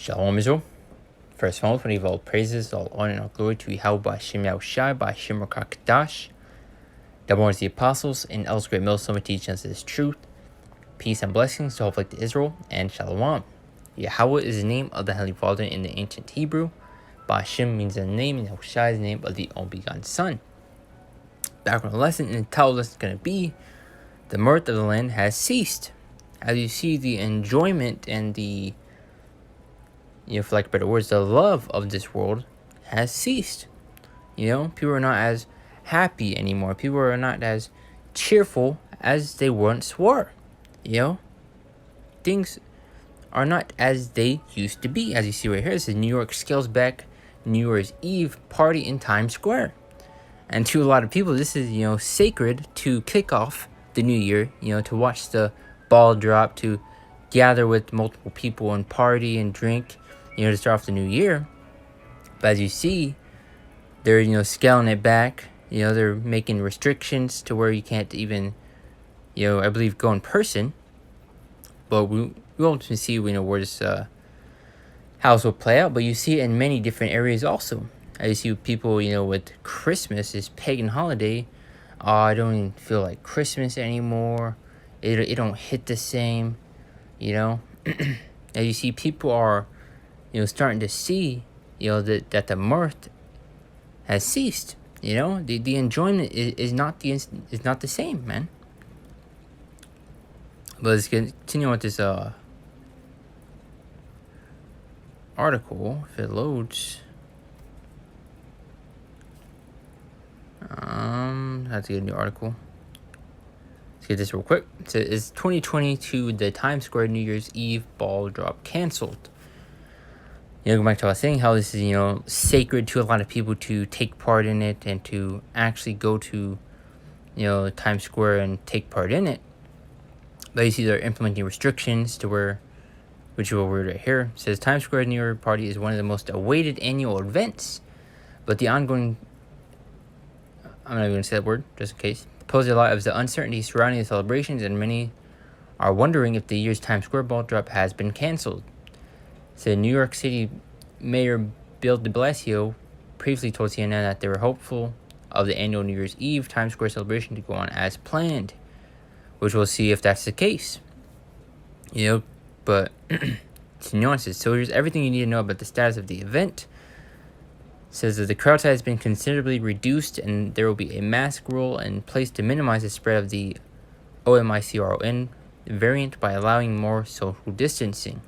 Shalom Israel. First of all, we give all praises, all honor, and all glory to Yahweh Hashem Yahushai, by Hashem Rakakdash. The more the apostles and else great millstone teaching us this truth. Peace and blessings to all like to Israel and Shalom. Yahweh is the name of the Heavenly Father in the ancient Hebrew. Ba Hashem means the name, and Yahushai is the name of the only begotten Son. Background lesson and the title lesson is going to be the mirth of the land has ceased. As you see, the enjoyment and the, for lack of better words, the love of this world has ceased. People are not as happy anymore. People are not as cheerful as they once were. Things are not as they used to be. As you see right here, this is New York scales back New Year's Eve party in Times Square. And to a lot of people, this is, sacred to kick off the new year, to watch the ball drop, to gather with multiple people and party and drink, to start off the new year. But as you see, they're, scaling it back. They're making restrictions to where you can't even, I believe, go in person. But we won't see, where this house will play out. But you see it in many different areas also. As you see people, with Christmas, this pagan holiday, I don't even feel like Christmas anymore. It don't hit the same, As you see, people are, starting to see, that the mirth has ceased. The enjoyment is not the same, man. But let's continue with this article if it loads. I have to get a new article. Let's get this real quick. It says, is 2022 the Times Square New Year's Eve ball drop canceled? Go back to what I was saying, how this is, sacred to a lot of people to take part in it and to actually go to, Times Square and take part in it. But you see they're implementing restrictions to where, which is what we're right here. It says Times Square New Year party is one of the most awaited annual events, but the ongoing, I'm not even going to say that word, just in case, poses a lot of the uncertainty surrounding the celebrations, and many are wondering if the year's Times Square ball drop has been canceled. So New York City Mayor Bill de Blasio previously told CNN that they were hopeful of the annual New Year's Eve Times Square celebration to go on as planned, which we'll see if that's the case. But it's nuances. So here's everything you need to know about the status of the event. It says that the crowd size has been considerably reduced, and there will be a mask rule in place to minimize the spread of the Omicron variant by allowing more social distancing.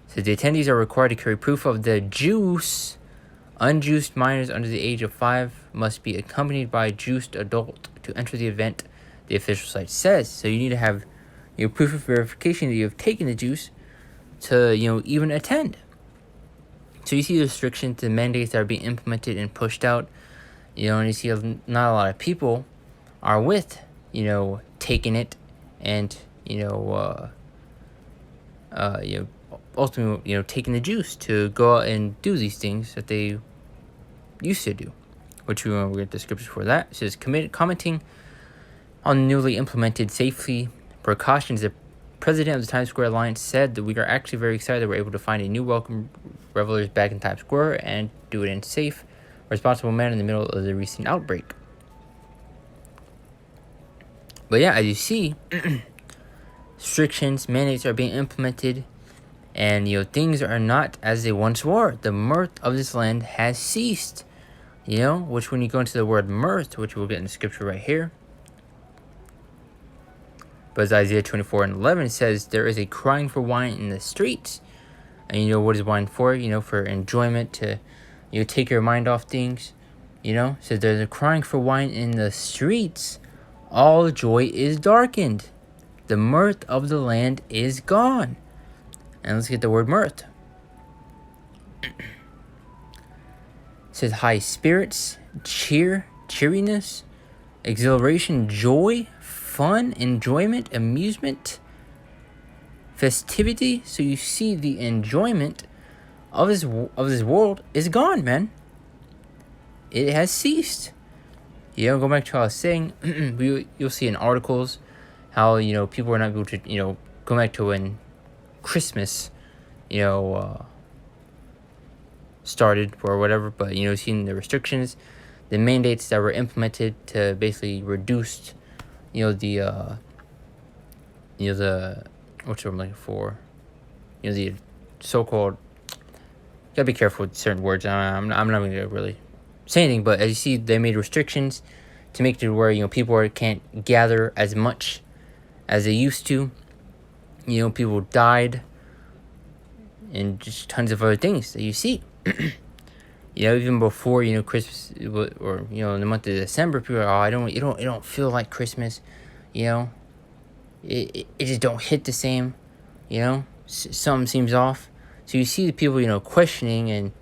So the attendees are required to carry proof of the juice. Unjuiced minors under the age of 5 must be accompanied by a juiced adult to enter the event, the official site says. So you need to have your proof of verification that you have taken the juice to, even attend. So you see the restrictions, the mandates that are being implemented and pushed out, and you see not a lot of people are with, taking it and, ultimately, taking the juice to go out and do these things that they used to do, which we'll get the scriptures for that. It says, commenting on the newly implemented safety precautions, the president of the Times Square Alliance said that we are actually very excited that we're able to find a new welcome revelers back in Times Square and do it in a safe, responsible manner in the middle of the recent outbreak. But yeah, as you see, restrictions, mandates are being implemented, and things are not as they once were. The mirth of this land has ceased. Which when you go into the word mirth, which we'll get in the scripture right here. But as Isaiah 24:11 says, there is a crying for wine in the streets. And what is wine for? For enjoyment, to take your mind off things. So there's a crying for wine in the streets. All joy is darkened. The mirth of the land is gone. And let's get the word mirth. It says high spirits, cheeriness, exhilaration, joy, fun, enjoyment, amusement, festivity. So you see the enjoyment of this world is gone, man. It has ceased. Go back to what I was saying. You'll see in articles how people are not able to go back to when Christmas you know, started or whatever. But seeing the restrictions, the mandates that were implemented to basically reduce, the what's what I'm looking for, the so-called. Gotta be careful with certain words. I'm not gonna really say anything, but as you see, they made restrictions to make it where people can't gather as much as they used to. People died, and just tons of other things that you see. Even before Christmas, or in the month of December, people are, oh, it don't feel like Christmas. It just don't hit the same. Something seems off. So you see the people questioning and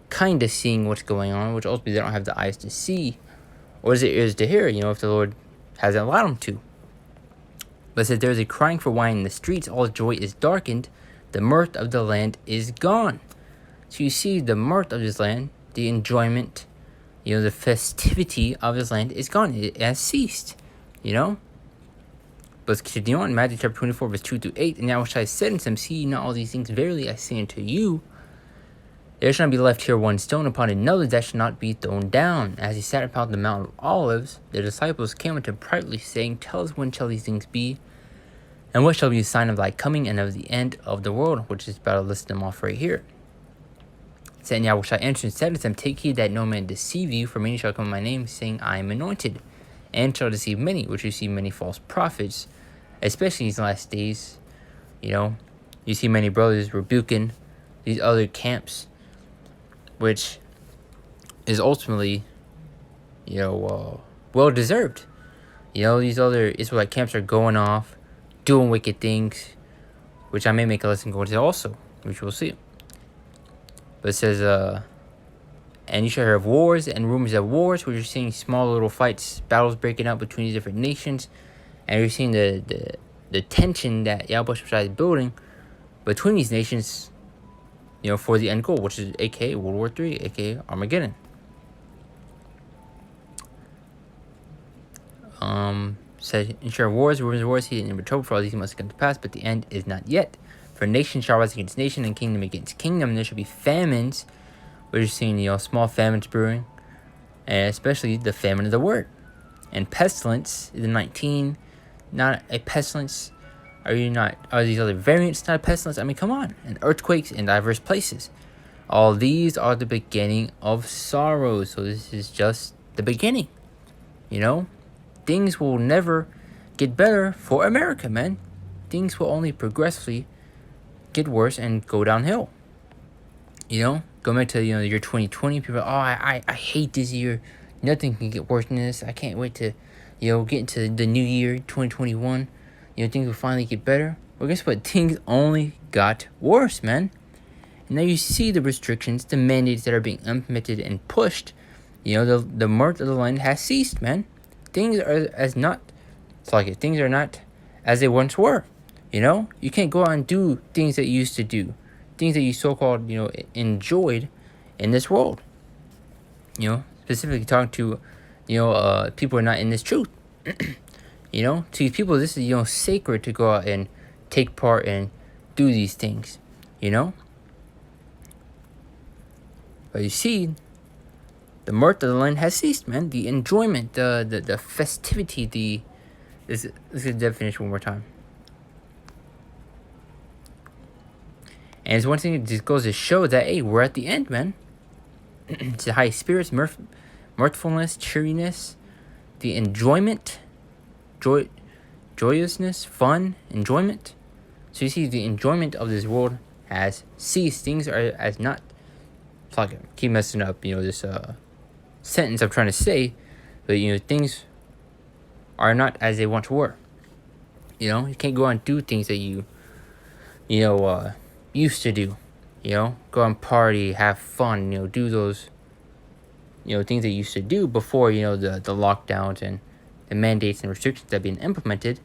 kind of seeing what's going on, which ultimately they don't have the eyes to see, or the ears to hear. If the Lord hasn't allowed them to. But it says, there is a crying for wine in the streets, all joy is darkened, the mirth of the land is gone. So you see the mirth of this land, the enjoyment, the festivity of this land is gone. It has ceased, But let's continue on. Matthew chapter 24, verse 2 through 8. And now which I said unto them, see ye not all these things? Verily I say unto you, there shall not be left here one stone upon another that shall not be thrown down. As he sat upon the Mount of Olives, the disciples came unto him privately, saying, tell us when shall these things be? And what shall be the sign of thy coming and of the end of the world? Which is about to list them off right here. Saying, now which I answered and said unto them, take heed that no man deceive you, for many shall come in my name, saying, I am anointed, and shall deceive many, which you see many false prophets, especially in these last days. You see many brothers rebuking these other camps, which is ultimately, well deserved. These other Israelite camps are going off, doing wicked things, which I may make a lesson go into also, which we'll see. But it says, and you shall hear of wars and rumors of wars, where you're seeing small little fights, battles breaking out between these different nations, and you're seeing the tension that Yahweh is building between these nations, for the end goal, which is aka World War III, aka Armageddon. Says, in share of wars, rumors of wars, he didn't trouble, for all these must come to pass, but the end is not yet. For nation shall rise against nation, and kingdom against kingdom, and there shall be famines. We're just seeing, small famines brewing, and especially the famine of the word. And pestilence is the 19, not a pestilence. Are these other variants not a pestilence? I mean, come on. And earthquakes in diverse places. All these are the beginning of sorrow. So this is just the beginning. Things will never get better for America, man. Things will only progressively get worse and go downhill. Go back to the year 2020. People are, I hate this year. Nothing can get worse than this. I can't wait to get into the new year 2021. Things will finally get better. Well, guess what? Things only got worse, man. And now you see the restrictions, the mandates that are being implemented and pushed. The mirth of the land has ceased, man. Things are things are not as they once were. You can't go out and do things that you used to do, things that you so-called enjoyed in this world. Specifically talking to people who are not in this truth. To these people, this is sacred to go out and take part and do these things. But you see, the mirth of the land has ceased, man. The enjoyment, the festivity, this is the definition one more time. And it's one thing that just goes to show that, hey, we're at the end, man. It's the high spirits, mirthfulness, cheeriness, the enjoyment, joyousness, fun, enjoyment. So you see, the enjoyment of this world has ceased. Things are as not. It's like I keep messing up, this sentence I'm trying to say, but things are not as they once were. You can't go out and do things that you used to do. Go and party, have fun, do those things they used to do before the lockdowns and the mandates and restrictions that have been implemented.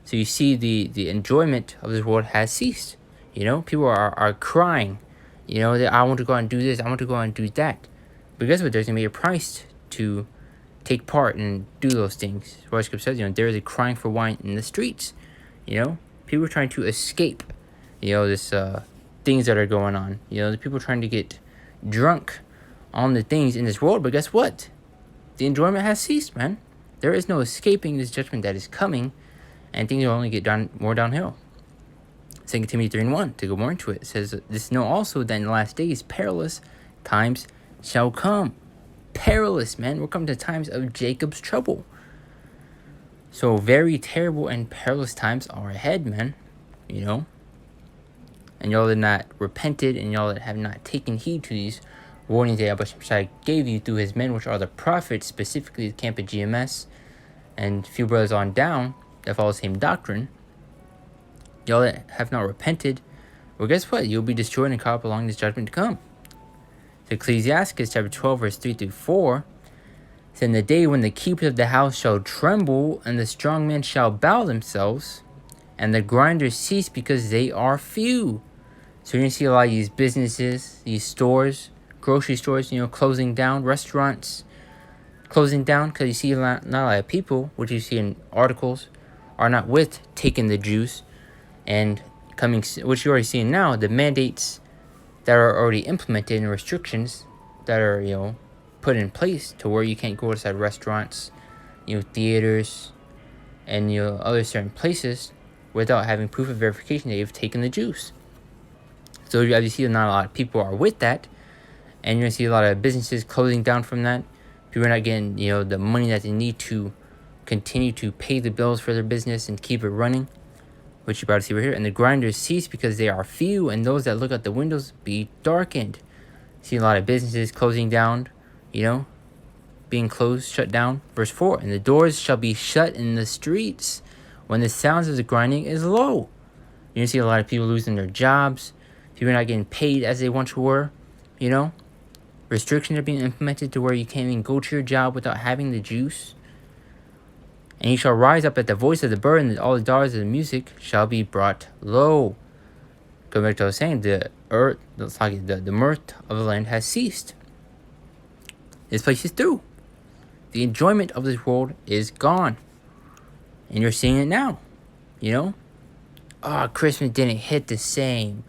So you see the enjoyment of this world has ceased. People are crying, that I want to go out and do this, I want to go out and do that. But guess what? There's gonna be a price to take part and do those things. What Scripture says, there is a crying for wine in the streets. People are trying to escape, this things that are going on. The people trying to get drunk on the things in this world. But guess what? The enjoyment has ceased, man. There is no escaping this judgment that is coming, and things will only get more downhill. 2 Timothy 3:1, to go more into it, says, "This know also that in the last days perilous times shall come." Perilous, man. We're coming to times of Jacob's trouble. So very terrible and perilous times are ahead, man. And y'all that not repented, and y'all that have not taken heed to these warnings that Abba gave you through his men, which are the prophets, specifically the camp of GMS, and a few brothers on down that follow the same doctrine. Y'all that have not repented, well, guess what? You'll be destroyed and caught up along this judgment to come. So Ecclesiastes chapter 12, verse 3-4, says, "In the day when the keepers of the house shall tremble, and the strong men shall bow themselves, and the grinders cease because they are few." So you're going to see a lot of these businesses, these stores, grocery stores, closing down, restaurants closing down, because you see not a lot of people, which you see in articles, are not with taking the juice, and which you're already seeing now, the mandates that are already implemented and restrictions that are, put in place to where you can't go outside restaurants, theaters, and, other certain places without having proof of verification that you've taken the juice. So as you see, not a lot of people are with that, and you're going to see a lot of businesses closing down from that. People are not getting, the money that they need to continue to pay the bills for their business and keep it running, which you're about to see right here. "And the grinders cease because they are few, and those that look at the windows be darkened." See a lot of businesses closing down, being closed, shut down. Verse 4, "And the doors shall be shut in the streets when the sounds of the grinding is low." You're going to see a lot of people losing their jobs. People are not getting paid as they once were, Restrictions are being implemented to where you can't even go to your job without having the juice. "And you shall rise up at the voice of the bird, and all the daughters of the music shall be brought low." Going back to what I was saying, the mirth of the land has ceased. This place is through. The enjoyment of this world is gone. And you're seeing it now. Christmas didn't hit the same.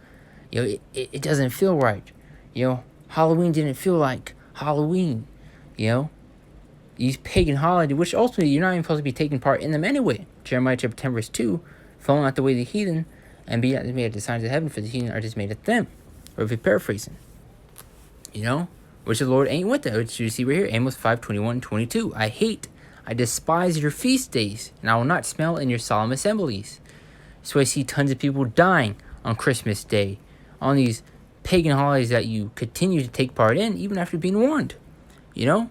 It doesn't feel right. Halloween didn't feel like Halloween. These pagan holidays, which ultimately you're not even supposed to be taking part in them anyway. Jeremiah chapter 10, verse 2, "Following out the way of the heathen, and be not dismayed at the signs of heaven, for the heathen are dismayed at them." Or if you're paraphrasing, which the Lord ain't with that, which you see right here, Amos 5:21-22. I despise your feast days, and I will not smell in your solemn assemblies." So I see tons of people dying on Christmas Day, on these pagan holidays that you continue to take part in, even after being warned. "I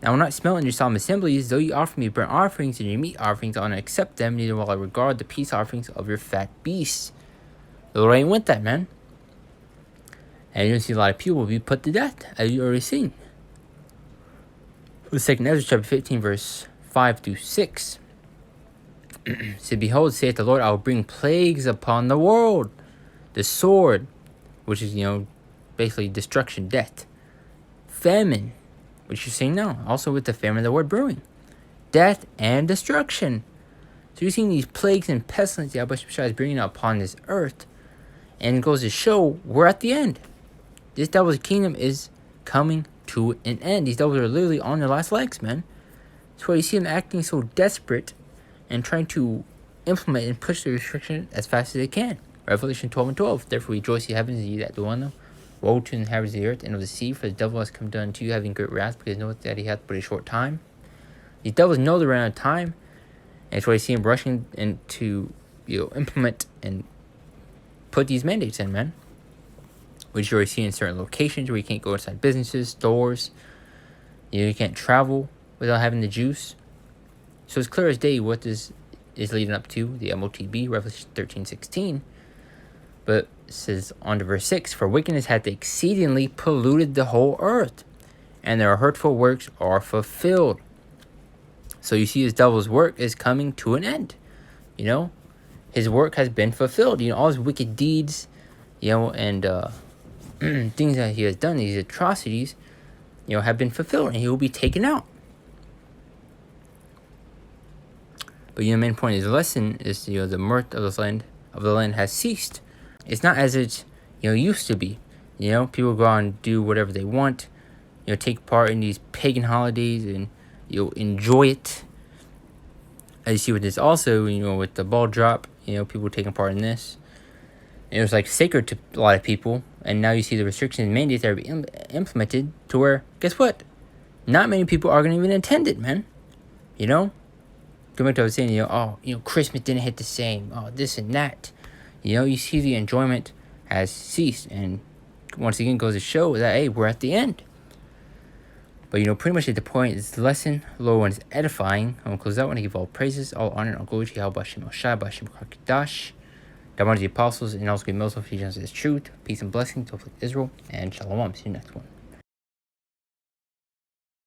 will not smell in your solemn assemblies, though you offer me burnt offerings and your meat offerings, I will not accept them, neither will I regard the peace offerings of your fat beasts." The Lord ain't with that, man. And you're going to see a lot of people be put to death, as you already seen. The 2 Ezra chapter 15, verse 5-6. Said, "Behold, saith the Lord, I will bring plagues upon the world. The sword," which is, basically destruction, death. "Famine," which you're seeing now, also with the famine of the word brewing. "Death and destruction." So you're seeing these plagues and pestilence that Yahweh is bringing upon this earth. And it goes to show we're at the end. This devil's kingdom is coming to an end. These devils are literally on their last legs, man. That's why you see them acting so desperate and trying to implement and push the restriction as fast as they can. Revelation 12:12. "Therefore rejoice, ye heavens, ye that do on them. Woe to the inhabitants of the earth and of the sea, for the devil has come down to you, having great wrath, because knoweth that he hath but a short time." These devils know they're out of time, and that's why you see them rushing into implement and put these mandates in, man. Which you already see in certain locations where you can't go inside businesses, stores. You can't travel without having the juice. So it's clear as day what this is leading up to, the MOTB, Revelation 13:16. But it says on to verse 6, "For wickedness hath exceedingly polluted the whole earth, and their hurtful works are fulfilled." So you see this devil's work is coming to an end. His work has been fulfilled. All his wicked deeds, and things that he has done, these atrocities, have been fulfilled, and he will be taken out. But the main point of the lesson is, the mirth of the land of the land has ceased. It's not as it used to be. People go out and do whatever they want. Take part in these pagan holidays and enjoy it. As you see with this also, with the ball drop, people taking part in this. It was like sacred to a lot of people, and now you see the restrictions and mandates that are being implemented to where, guess what? Not many people are going to even attend it, man. Going back to what I was saying, Christmas didn't hit the same. Oh, this and that. You see the enjoyment has ceased, and once again goes to show that, hey, we're at the end. But, pretty much at the point is the lesson. Lord one is edifying. I'm going to close out. I want to give all praises, all honor, and all glory to Yahweh Hashem El Shai, Hashem Kakadash. The one of the apostles, and also give most of Ephesians is truth, peace and blessing to Israel, and shalom. See you next one.